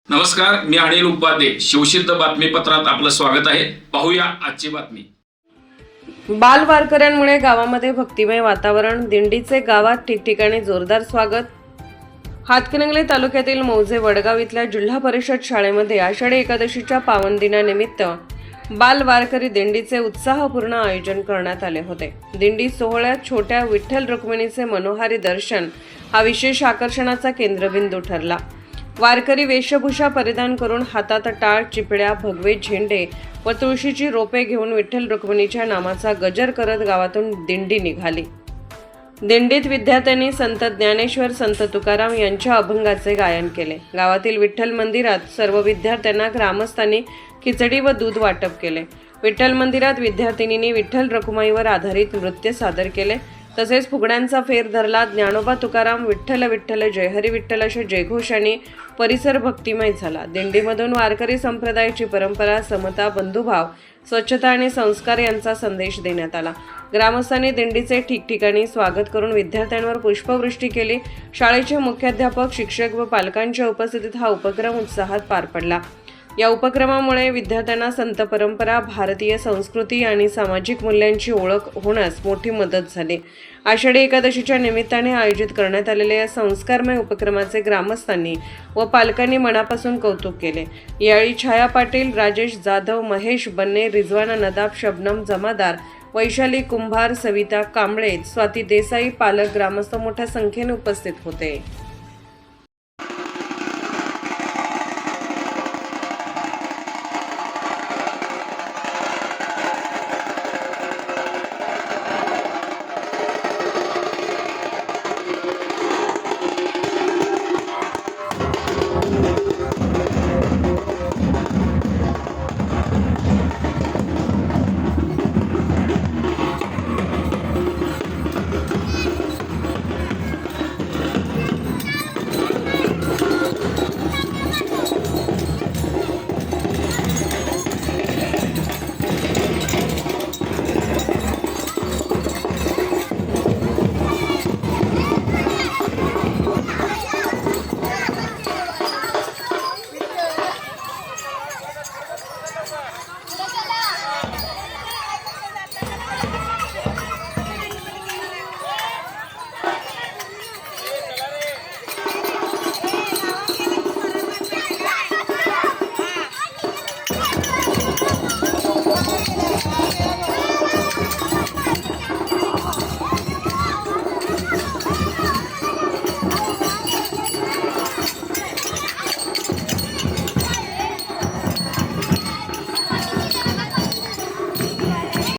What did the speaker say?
नमस्कार, मी अनिल उपाध्ये. शिवसिद्ध बातमीपत्रात आपलं स्वागत आहे. पाहूया आजची बातमी. बाल वारकऱ्यांमुळे गावामध्ये भक्तिमय वातावरण. दिंडीचे गावात ठिकठिकाणी जोरदार स्वागत. हातकणंगले तालुक्यातील मौजे वडगाव इथल्या जिल्हा परिषद शाळेमध्ये आषाढी एकादशीच्या पावन दिनानिमित्त बाल वारकरी दिंडीचे उत्साहपूर्ण आयोजन करण्यात आले होते. दिंडी सोहळ्यात छोट्या विठ्ठल रुक्मिणीचे मनोहारी दर्शन हा विशेष आकर्षणाचा केंद्रबिंदू ठरला. वारकरी वेशभूषा परिधान करून हातात टाळ, चिपळ्या, भगवे झेंडे व तुळशीची रोपे घेऊन विठ्ठल रुक्मिणीच्या नामाचा गजर करत गावातून दिंडी निघाली. दिंडीत विद्यार्थ्यांनी संत ज्ञानेश्वर, संत तुकाराम यांच्या अभंगाचे गायन केले. गावातील विठ्ठल मंदिरात सर्व विद्यार्थ्यांना ग्रामस्थांनी खिचडी व दूध वाटप केले. विठ्ठल मंदिरात विद्यार्थिनींनी विठ्ठल रखुमाईवर आधारित नृत्य सादर केले. तसेच फुगड्यांचा फेर धरला. ज्ञानोबा तुकाराम, विठ्ठल विठ्ठल, जय हरी विठ्ठल अशा जयघोषांनी परिसर भक्तिमय झाला. दिंडीमधून वारकरी संप्रदायाची परंपरा, समता, बंधुभाव, स्वच्छता आणि संस्कार यांचा संदेश देण्यात आला. ग्रामस्थांनी दिंडीचे ठिकठिकाणी स्वागत करून विद्यार्थ्यांवर पुष्पवृष्टी केली. शाळेचे मुख्याध्यापक, शिक्षक व पालकांच्या उपस्थितीत हा उपक्रम उत्साहात पार पडला. या उपक्रमामुळे विद्यार्थ्यांना संत परंपरा, भारतीय संस्कृती आणि सामाजिक मूल्यांची ओळख होण्यास मोठी मदत झाली. आषाढी एकादशीच्या निमित्ताने आयोजित करण्यात आलेल्या या संस्कारमय उपक्रमाचे ग्रामस्थांनी व पालकांनी मनापासून कौतुक केले. यावेळी छाया पाटील, राजेश जाधव, महेश बन्ने, रिजवाना नदाब, शबनम जमादार, वैशाली कुंभार, सविता कांबळे, स्वाती देसाई, पालक, ग्रामस्थ मोठ्या संख्येने उपस्थित होते.